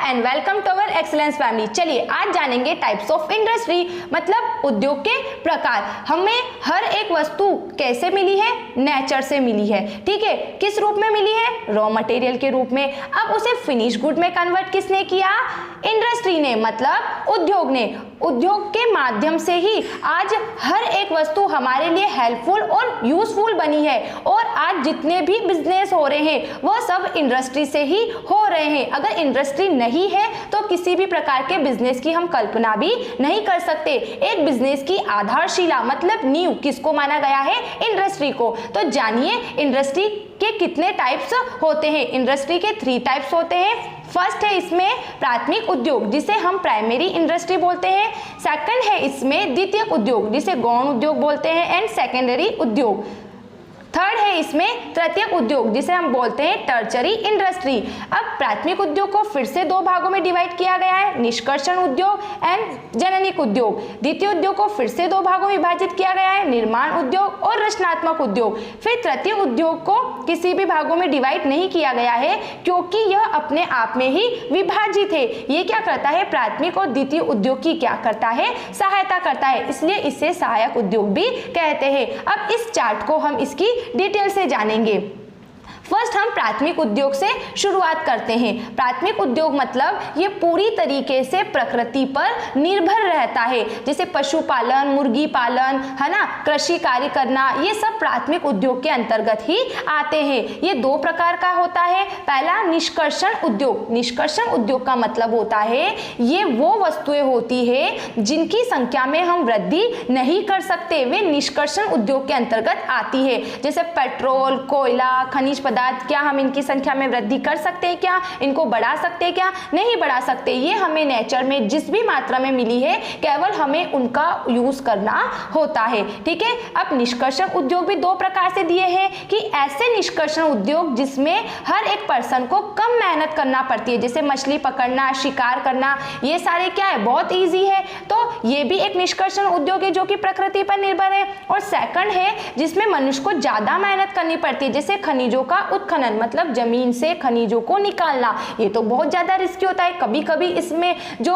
And welcome to our excellence family. चलिए आज जानेंगे टाइप्स ऑफ इंडस्ट्री, मतलब उद्योग के प्रकार। हमें हर एक वस्तु कैसे मिली है? नेचर से मिली है। ठीक है, किस रूप में मिली है? रॉ मटेरियल के रूप में। अब उसे फिनिश गुड में कन्वर्ट किसने किया? इंडस्ट्री ने, मतलब उद्योग ने। उद्योग के माध्यम से ही आज हर एक वस्तु हमारे लिए हेल्पफुल और यूजफुल बनी है। और आज जितने भी बिजनेस हो रहे हैं वह सब इंडस्ट्री से ही हो रहे हैं। अगर इंडस्ट्री नहीं है तो किसी भी प्रकार के बिजनेस की हम कल्पना भी नहीं कर सकते। एक बिजनेस की आधारशिला मतलब नींव किसको माना गया है? इंडस्ट्री को। तो जानिए इंडस्ट्री के कितने टाइप्स होते हैं। इंडस्ट्री के 3 टाइप्स होते हैं। फर्स्ट है इसमें प्राथमिक उद्योग जिसे हम प्राइमरी इंडस्ट्री बोलते हैं। सेकंड है इसमें द्वितीयक उद्योग जिसे गौण उद्योग बोलते हैं एंड सेकेंडरी उद्योग। थर्ड है इसमें तृतीयक उद्योग जिसे हम बोलते हैं टर्चरी इंडस्ट्री। अब प्राथमिक उद्योग को फिर से 2 भागों में डिवाइड किया गया है, निष्कर्षण उद्योग एंड जननिक उद्योग। द्वितीय उद्योग को फिर से 2 भागों में विभाजित किया गया है, निर्माण उद्योग और रचनात्मक उद्योग। फिर तृतीय उद्योग को किसी भी भागों में डिवाइड नहीं किया गया है क्योंकि यह अपने आप में ही विभाजित है। ये क्या करता है? प्राथमिक और द्वितीय उद्योग की क्या करता है? सहायता करता है, इसलिए इसे सहायक उद्योग भी कहते हैं। अब इस चार्ट को हम इसकी डिटेल से जानेंगे। फर्स्ट हम प्राथमिक उद्योग से शुरुआत करते हैं। प्राथमिक उद्योग मतलब ये पूरी तरीके से प्रकृति पर निर्भर रहता है, जैसे पशुपालन, मुर्गी पालन, है ना, कृषि कार्य करना, ये सब प्राथमिक उद्योग के अंतर्गत ही आते हैं। ये 2 प्रकार का होता है। पहला निष्कर्षण उद्योग। निष्कर्षण उद्योग का मतलब होता है ये वो वस्तुएं होती है जिनकी संख्या में हम वृद्धि नहीं कर सकते, वे निष्कर्षण उद्योग के अंतर्गत आती है। जैसे पेट्रोल, कोयला, खनिज पदार्थ, क्या हम इनकी संख्या में वृद्धि कर सकते हैं? क्या इनको बढ़ा सकते हैं? क्या नहीं बढ़ा सकते। ये हमें नेचर में जिस भी मात्रा में मिली है केवल हमें उनका यूज करना होता है। ठीक है, अब निष्कर्षण उद्योग भी 2 प्रकार से दिए हैं कि ऐसे निष्कर्षण उद्योग जिसमें हर एक पर्सन को कम मेहनत करना पड़ती है, जैसे मछली पकड़ना, शिकार करना, ये सारे क्या है? बहुत ईजी है। तो ये भी एक निष्कर्षण उद्योग है जो कि प्रकृति पर निर्भर है। और सेकंड है जिसमें मनुष्य को ज्यादा मेहनत करनी पड़ती है, जैसे खनिजों का उत्खनन, मतलब जमीन से खनिजों को निकालना। ये तो बहुत ज्यादा रिस्की होता है। कभी कभी इसमें जो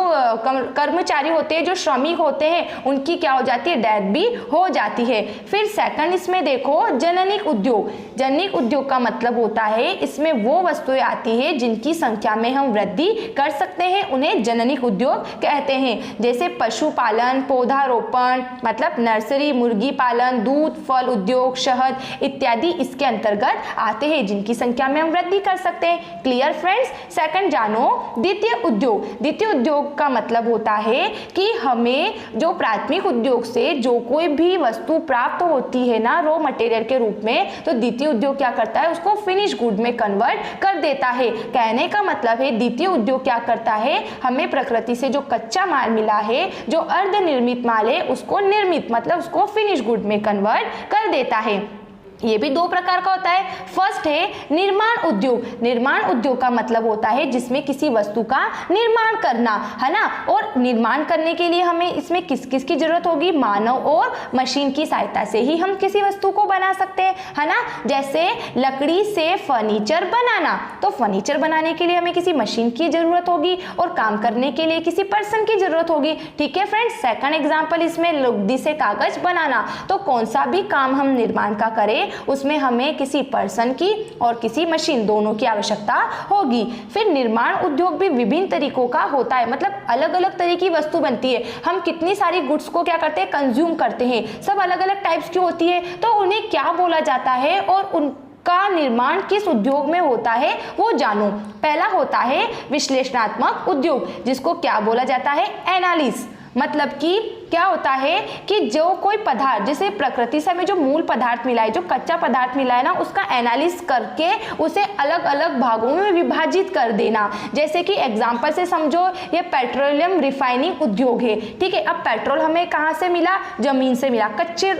कर्मचारी होते हैं, जो श्रमिक होते हैं, उनकी क्या हो जाती है? डेथ भी हो जाती है। फिर सेकंड इसमें देखो जननिक उद्योग। जननिक उद्योग का मतलब होता है इसमें वो वस्तुएं आती है जिनकी संख्या में हम वृद्धि कर सकते हैं, उन्हें जननिक उद्योग कहते हैं। जैसे पशुपालन, पौधारोपण मतलब नर्सरी, मुर्गी पालन, दूध, फल उद्योग, शहद इत्यादि इसके अंतर्गत आते हैं जिनकी संख्या में हम वृद्धि कर सकते हैं। Clear friends? सेकंड जानो द्वितीय उद्योग। द्वितीय उद्योग का मतलब होता है कि हमें जो प्राथमिक उद्योग से जो कोई भी वस्तु प्राप्त होती है ना रॉ मटेरियल के रूप में, तो द्वितीय उद्योग क्या करता है? उसको फिनिश गुड में कन्वर्ट कर देता है। कहने का मतलब है द्वितीय उद्योग क्या करता है? हमें प्रकृति से जो कच्चा माल मिला है, जो अर्ध निर्मित माल है, उसको निर्मित मतलब उसको फिनिश गुड में कन्वर्ट कर देता है। ये भी 2 प्रकार का होता है। फर्स्ट है निर्माण उद्योग। निर्माण उद्योग का मतलब होता है जिसमें किसी वस्तु का निर्माण करना, है ना। और निर्माण करने के लिए हमें इसमें किस किस की जरूरत होगी? मानव और मशीन की सहायता से ही हम किसी वस्तु को बना सकते हैं, है ना। जैसे लकड़ी से फर्नीचर बनाना, तो फर्नीचर बनाने के लिए हमें किसी मशीन की जरूरत होगी और काम करने के लिए किसी पर्सन की जरूरत होगी। ठीक है फ्रेंड्स। सेकंड एग्जाम्पल इसमें लुगदी से कागज बनाना, तो कौन सा भी काम हम निर्माण का करें उसमें हमें किसी पर्सन की और किसी मशीन दोनों की आवश्यकता होगी। फिर निर्माण उद्योग भी विभिन्न तरीकों का होता है, मतलब अलग अलग तरह की वस्तु बनती है। हम कितनी सारी गुड्स को क्या करते हैं? कंज्यूम करते हैं। सब अलग अलग टाइप्स की होती है, तो उन्हें क्या बोला जाता है और उनका निर्माण किस उद्योग में होता है वो जानो। पहला होता है विश्लेषणात्मक उद्योग, जिसको क्या बोला जाता है? एनालिसिस। मतलब कि क्या होता है कि जो कोई पदार्थ, जैसे प्रकृति से हमें जो मूल पदार्थ मिला है, जो कच्चा पदार्थ मिला है ना, उसका एनालिसिस करके उसे अलग अलग भागों में विभाजित कर देना। जैसे कि एग्जांपल से समझो ये पेट्रोलियम रिफाइनिंग उद्योग है। ठीक है, अब पेट्रोल हमें कहाँ से मिला? जमीन से मिला, कच्चे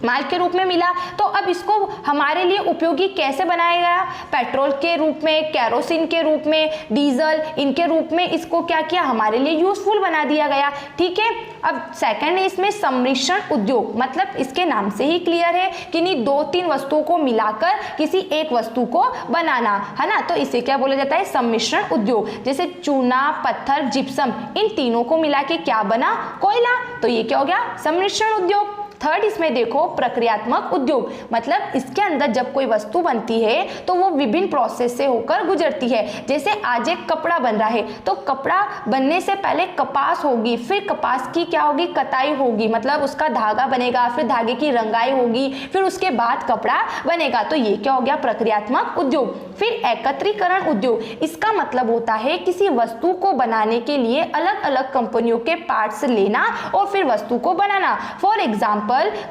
माल के रूप में मिला, तो अब इसको हमारे लिए उपयोगी कैसे बनाया गया? पेट्रोल के रूप में, केरोसिन के रूप में, डीजल, इनके रूप में इसको क्या किया? हमारे लिए यूजफुल बना दिया गया। ठीक है, अब सेकंड है इसमें सम्मिश्रण उद्योग, मतलब इसके नाम से ही क्लियर है कि नहीं, 2-3 वस्तुओं को मिलाकर किसी एक वस्तु को बनाना, है ना, तो इसे क्या बोला जाता है? सम्मिश्रण उद्योग। जैसे चूना, पत्थर, जिप्सम, इन तीनों को मिला के क्या बना? कोयला, तो ये क्या हो गया? सम्मिश्रण उद्योग। थर्ड इसमें देखो प्रक्रियात्मक उद्योग, मतलब इसके अंदर जब कोई वस्तु बनती है तो वो विभिन्न प्रोसेस से होकर गुजरती है। जैसे आज एक कपड़ा बन रहा है, तो कपड़ा बनने से पहले कपास होगी, फिर कपास की क्या होगी? कताई होगी, मतलब उसका धागा बनेगा, फिर धागे की रंगाई होगी, फिर उसके बाद कपड़ा बनेगा, तो ये क्या हो गया? प्रक्रियात्मक उद्योग। फिर एकत्रीकरण उद्योग, इसका मतलब होता है किसी वस्तु को बनाने के लिए अलग अलग कंपनियों के पार्ट्स लेना और फिर वस्तु को बनाना। फॉर एग्जाम्पल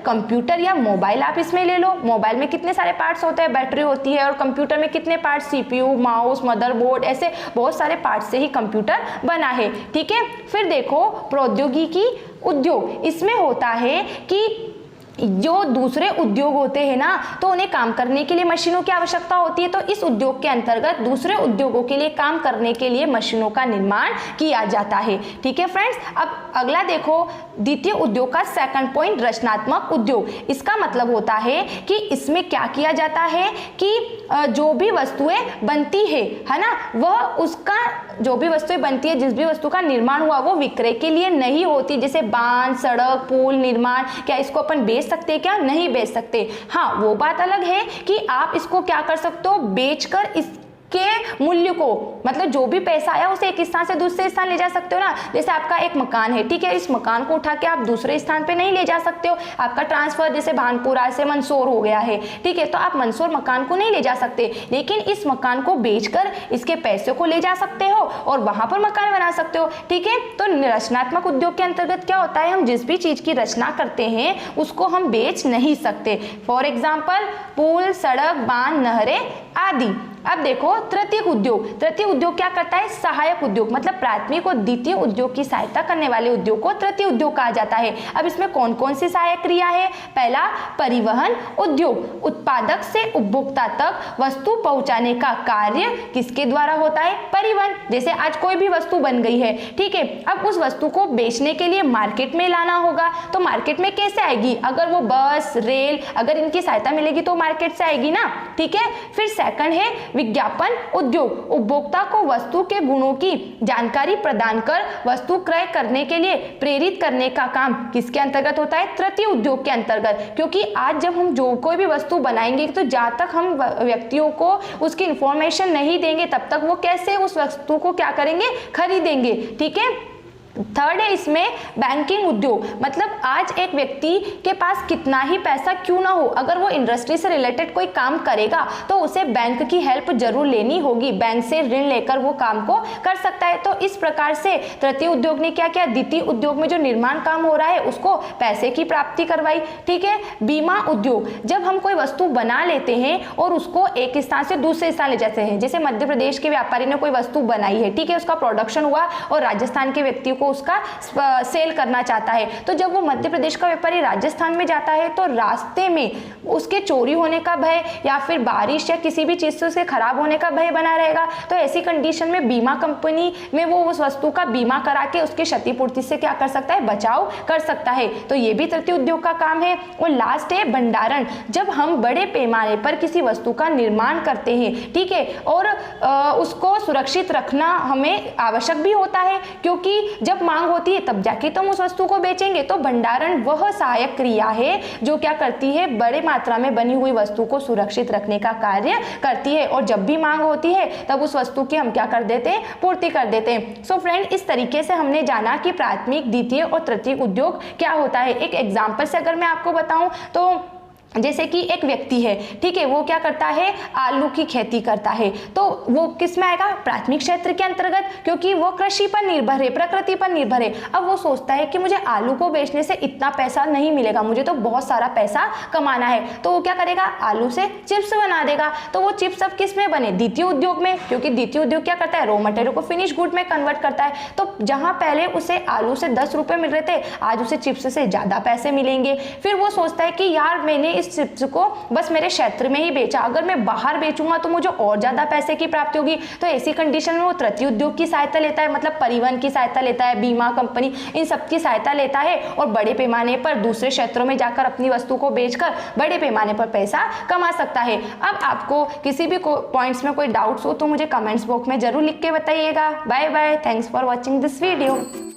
कंप्यूटर या मोबाइल आप इसमें ले लो, मोबाइल में कितने सारे पार्ट्स होते हैं? बैटरी होती है, और कंप्यूटर में कितने पार्ट्स? सीपीयू, माउस, मदरबोर्ड, ऐसे बहुत सारे पार्ट्स से ही कंप्यूटर बना है। ठीक है, फिर देखो प्रौद्योगिकी उद्योग, इसमें होता है कि जो दूसरे उद्योग होते हैं ना, तो उन्हें काम करने के लिए मशीनों की आवश्यकता होती है, तो इस उद्योग के अंतर्गत दूसरे उद्योगों के लिए काम करने के लिए मशीनों का निर्माण किया जाता है। ठीक है फ्रेंड्स, अब अगला देखो द्वितीय उद्योग का सेकंड पॉइंट, रचनात्मक उद्योग। इसका मतलब होता है कि इसमें क्या किया जाता है कि जो भी वस्तुएं बनती है ना, वह उसका जो भी वस्तुएं बनती है, जिस भी वस्तु का निर्माण हुआ, वो विक्रय के लिए नहीं होती। जैसे बांध, सड़क, पुल निर्माण, क्या इसको अपन बेच सकते हैं? क्या नहीं बेच सकते। हाँ, वो बात अलग है कि आप इसको क्या कर सकते हो? बेचकर इस के मूल्य को, मतलब जो भी पैसा आया उसे एक स्थान से दूसरे स्थान ले जा सकते हो ना। जैसे आपका एक मकान है, ठीक है, इस मकान को उठा के आप दूसरे स्थान पे नहीं ले जा सकते हो। आपका ट्रांसफर जैसे भानपुरा से मंदसौर हो गया है, ठीक है, तो आप मंदसौर मकान को नहीं ले जा सकते, लेकिन इस मकान को बेचकर इसके पैसे को ले जा सकते हो और वहां पर मकान बना सकते हो। ठीक है, तो रचनात्मक उद्योग के अंतर्गत क्या होता है? हम जिस भी चीज की रचना करते हैं उसको हम बेच नहीं सकते। फॉर एग्जाम्पल पुल, सड़क, बांध, नहरें आदि। अब देखो तृतीयक उद्योग। तृतीय उद्योग क्या करता है? सहायक उद्योग, मतलब प्राथमिक और द्वितीय उद्योग की सहायता करने वाले उद्योग को तृतीय उद्योग कहा जाता है। अब इसमें कौन कौन सी सहायक क्रिया है? पहला परिवहन उद्योग, उत्पादक से उपभोक्ता तक वस्तु पहुंचाने का कार्य किसके द्वारा होता है? परिवहन। जैसे आज कोई भी वस्तु बन गई है, ठीक है, अब उस वस्तु को बेचने के लिए मार्केट में लाना होगा, तो मार्केट में कैसे आएगी? अगर वो बस, रेल, अगर इनकी सहायता मिलेगी तो मार्केट से आएगी ना। ठीक है, फिर सेकंड है विज्ञापन उद्योग, उपभोक्ता को वस्तु के गुणों की जानकारी प्रदान कर वस्तु क्रय करने के लिए प्रेरित करने का काम किसके अंतर्गत होता है? तृतीय उद्योग के अंतर्गत। क्योंकि आज जब हम जो कोई भी वस्तु बनाएंगे तो जहाँ तक हम व्यक्तियों को उसकी इंफॉर्मेशन नहीं देंगे तब तक वो कैसे उस वस्तु को क्या करेंगे? खरीदेंगे। ठीक है, थर्ड है इसमें बैंकिंग उद्योग, मतलब आज एक व्यक्ति के पास कितना ही पैसा क्यों ना हो, अगर वो इंडस्ट्री से रिलेटेड कोई काम करेगा तो उसे बैंक की हेल्प जरूर लेनी होगी, बैंक से ऋण लेकर वो काम को कर सकता है। तो इस प्रकार से तृतीय उद्योग ने क्या किया? द्वितीय उद्योग में जो निर्माण काम हो रहा है उसको पैसे की प्राप्ति करवाई। ठीक है, बीमा उद्योग, जब हम कोई वस्तु बना लेते हैं और उसको एक स्थान से दूसरे स्थान ले जाते हैं, जैसे मध्य प्रदेश के व्यापारी ने कोई वस्तु बनाई है, ठीक है, उसका प्रोडक्शन हुआ और राजस्थान के व्यक्ति को उसका सेल करना चाहता है, तो जब वो मध्य प्रदेश का व्यापारी राजस्थान में जाता है तो रास्ते में उसके चोरी होने का भय या फिर बारिश या किसी भी चीज से उसके खराब होने का भय बना रहेगा। तो ऐसी कंडीशन में बीमा कंपनी में वो उस वस्तु का बीमा करा के उसकी क्षतिपूर्ति से क्या कर सकता है? बचाव कर सकता है। तो ये भी तृतीय उद्योग का काम है। और लास्ट है भंडारण, जब हम बड़े पैमाने पर किसी वस्तु का निर्माण करते हैं, ठीक है, और उसको सुरक्षित रखना हमें आवश्यक भी होता है, क्योंकि जब मांग होती है तब जाके तुम उस वस्तु को बेचेंगे। तो भंडारण वह सहायक क्रिया है जो क्या करती है? बड़े मात्रा में बनी हुई वस्तु को सुरक्षित रखने का कार्य करती है, और जब भी मांग होती है तब उस वस्तु की हम क्या कर देते हैं? पूर्ति कर देते हैं। सो फ्रेंड, इस तरीके से हमने जाना कि प्राथमिक, द्वितीय और तृतीय उद्योग क्या होता है। एक एग्जाम्पल से अगर मैं आपको बताऊं तो जैसे कि एक व्यक्ति है, ठीक है, वो क्या करता है, आलू की खेती करता है, तो वो किस में आएगा, प्राथमिक क्षेत्र के अंतर्गत, क्योंकि वो कृषि पर निर्भर है, प्रकृति पर निर्भर है। अब वो सोचता है कि मुझे आलू को बेचने से इतना पैसा नहीं मिलेगा, मुझे तो बहुत सारा पैसा कमाना है, तो वो क्या करेगा, आलू से चिप्स बना देगा। तो वो चिप्स अब किस में बने, द्वितीय उद्योग में, क्योंकि द्वितीय उद्योग क्या करता है, रॉ मटेरियल को फिनिश गुड में कन्वर्ट करता है। तो जहां पहले उसे आलू से 10 रुपए मिल रहे थे, आज उसे चिप्स से ज्यादा पैसे मिलेंगे। फिर वो सोचता है कि यार मैंने इस चिप्स को बस मेरे क्षेत्र में ही बेचा, अगर मैं बाहर बेचूंगा तो मुझे और ज्यादा पैसे की प्राप्ति होगी। तो ऐसी कंडीशन में वो तृतीय उद्योग की सहायता लेता है, मतलब परिवहन की सहायता लेता है, बीमा कंपनी, इन सब की सहायता लेता है और बड़े पैमाने पर दूसरे क्षेत्रों में जाकर अपनी वस्तु को बेचकर बड़े पैमाने पर पैसा कमा सकता है। अब आपको किसी भी पॉइंट्स में कोई डाउट्स हो तो मुझे कमेंट्स बॉक्स में जरूर लिख के बताइएगा। Bye bye, thanks for watching this video.